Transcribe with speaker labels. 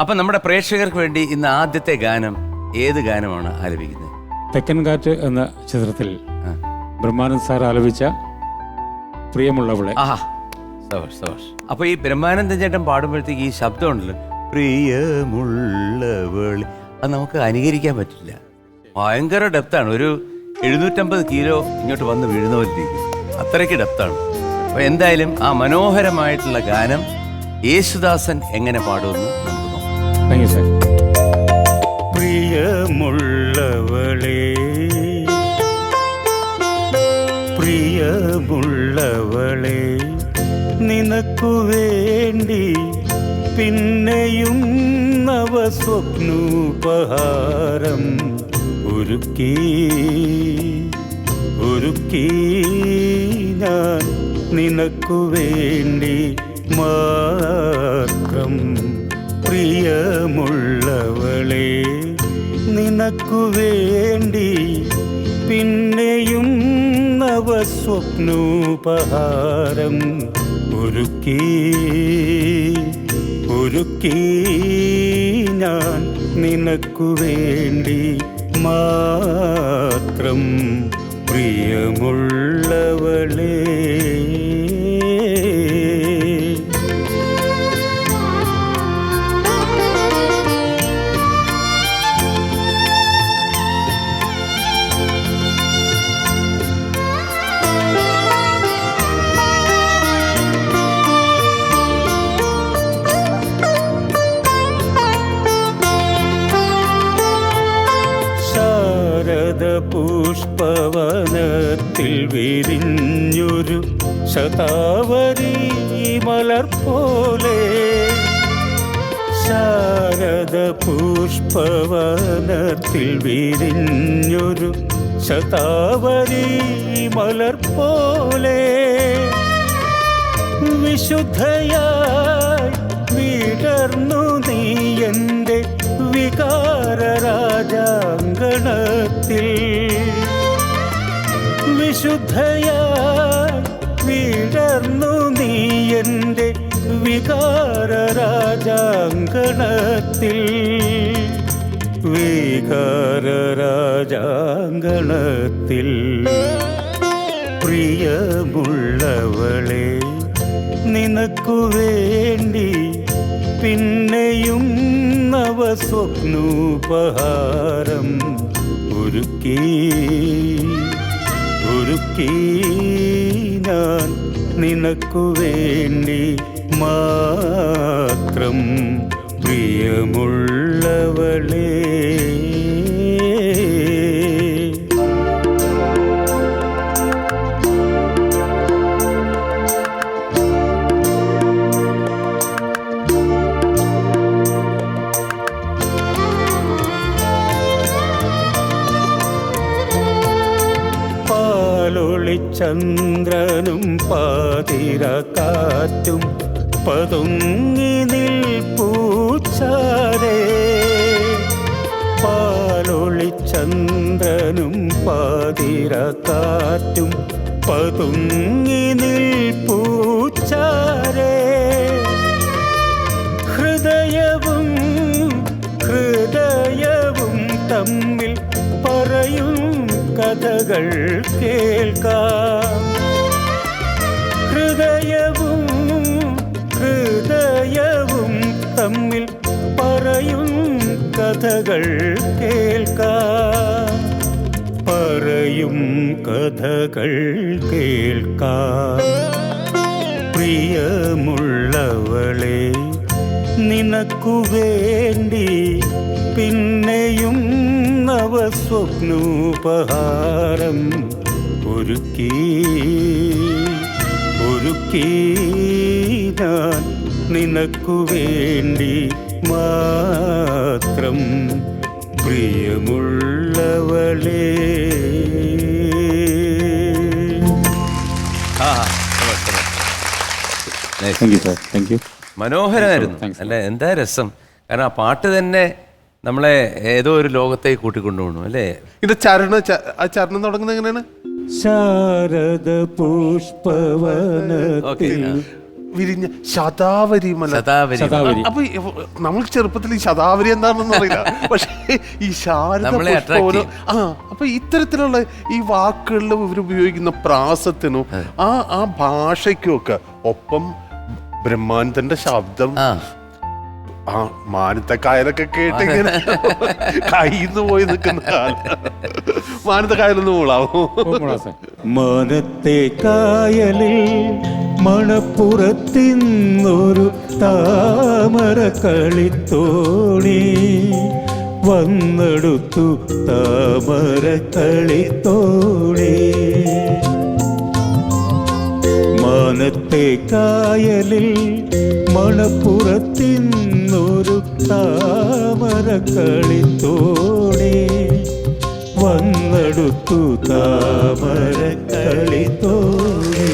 Speaker 1: അപ്പൊ നമ്മുടെ പ്രേക്ഷകർക്ക് വേണ്ടി ഇന്ന് ആദ്യത്തെ ഗാനം ഏത് ഗാനമാണ് ആലപിക്കുന്നത്?
Speaker 2: തെക്കൻ കാറ്റ് എന്ന ചിത്രത്തിൽ ബ്രഹ്മാനന്ദ് സാർ ആലപിച്ച പ്രിയമുള്ളവളെ.
Speaker 1: അപ്പൊ ഈ ബ്രഹ്മാനന്ദൻ ചേട്ടൻ പാടുമ്പോഴത്തേക്ക് ഈ ശബ്ദം ഉണ്ടല്ലോ, പ്രിയമുള്ളവളെ, അത് നമുക്ക് അനുകരിക്കാൻ പറ്റില്ല. ഭയങ്കര ഡെപ്താണ്. ഒരു 750 കിലോ ഇങ്ങോട്ട് വന്ന് വീഴുന്ന പോലെ ഇരിക്കും. അത്രയ്ക്ക് ഡെപ്താണ്. അപ്പൊ എന്തായാലും ആ മനോഹരമായിട്ടുള്ള ഗാനം യേശുദാസൻ എങ്ങനെ പാടുമെന്ന് നമുക്ക് നോക്കാം.
Speaker 2: Thank you sir.
Speaker 3: പ്രിയമുള്ളവളെ, പ്രിയമുള്ളവളെ, നിനക്കു വേണ്ടി പിന്നെയും നവസ്വപ്നോപഹാരം ഒരുക്കി ഞാൻ നിനക്കു വേണ്ടി മാത്രം. പ്രിയമുള്ളവളെ, നിനക്കു വേണ്ടി പിന്നെയും നവസ്വപ്നോപഹാരം ഒരുക്കി ഞാൻ നിനക്കു വേണ്ടി മാത്രം. പ്രിയമുള്ളവളെ, പുഷ്പവനത്തിൽ വിരിഞ്ഞൊരു ശതാവരി മലർ പോലെ, ശാരദ പുഷ്പവനത്തിൽ വിരിഞ്ഞൊരു ശതാവരി മലർ പോലെ, വിശുദ്ധയായി വിടർന്നു നീ എൻ്റെ വികാരരാജാങ്കണത്തിൽ, വിശുദ്ധയായി വിടർന്നു നീ എൻ്റെ വികാരരാജാങ്കണത്തിൽ, വികാരരാജാങ്കണത്തിൽ. പ്രിയമുള്ളവളെ, നിനക്കു വേണ്ടി പിന്നെയും നവസ്വപ്നോപഹാരം ഒരുക്കി ഞാൻ നിനക്കു വേണ്ടി മാത്രം. പ്രിയമുള്ളവളെ, ചന്ദ്രനും പാതിരക്കാറ്റും പതുങ്ങി നിൽപ്പൂച്ചാരേ, പാലൊളിച്ചന്ദ്രനും പാതിരക്കാറ്റും പതുങ്ങി നിൽപ്പൂച്ചാരേ, ഹൃദയവും തമ്മിൽ പറയും കഥകൾ കേൾക്കാം, ഹൃദയവും തമ്മിൽ പറയും കഥകൾ കേൾക്കാം, പറയും കഥകൾ കേൾക്കാം. പ്രിയമുള്ളവളെ, നിനക്കു വേണ്ടി പിന്നെയും നവസ്വപ്നോപഹാരം ഒരുക്കി ഞാൻ നിനക്കു വേണ്ടി മാത്രം. പ്രിയമുള്ളവളെ.
Speaker 2: Thank you sir. Thank you.
Speaker 1: മനോഹരമായിരുന്നു. അല്ല, എന്താ രസം. കാരണം ആ പാട്ട് തന്നെ നമ്മളെ ഏതോ ഒരു ലോകത്തേക്ക് കൂട്ടിക്കൊണ്ടുപോകണം അല്ലേ?
Speaker 4: ഇത് ചരണം തുടങ്ങുന്നത് എങ്ങനെയാണ്?
Speaker 3: ശാരദ പുഷ്പവനത്തിൽ
Speaker 4: വിരിഞ്ഞ ശതാവരി മല.
Speaker 1: ശതാവരി
Speaker 2: ശതാവരി.
Speaker 4: അപ്പൊ നമ്മൾ ചെറുപ്പത്തിൽ ഈ ശതാവരി എന്താണെന്ന് അറിയില്ല, പക്ഷേ ഈ ശാരദ
Speaker 1: നമ്മളെ
Speaker 4: പുഷ്പവനം, അപ്പൊ ഇത്തരത്തിലുള്ള ഈ വാക്കുകളിൽ ഇവർ ഉപയോഗിക്കുന്ന പ്രാസത്തിനും ആ ഭാഷയ്ക്കും ഒക്കെ ഒപ്പം ബ്രഹ്മാനന്ദന്റെ ശബ്ദം, ആ മാനത്തെ കായലൊക്കെ കേട്ട് ഇങ്ങനെ കയ്യിന്ന് പോയി നിൽക്കുന്ന കാലം. മാനത്തെ കായലൊന്ന് മൂളാവോ?
Speaker 3: മാനത്തെ കായലിൽ മണപ്പുറത്തിന്നൊരു താമര കളിത്തോണി വന്നെടുത്തു, താമര കളിത്തോണി. മാനത്തെ കായലിൽ മണപ്പുറത്തിന്നൊരു താമര കളിത്തോണി വന്നെടുത്തു, താമര കളിത്തോണി.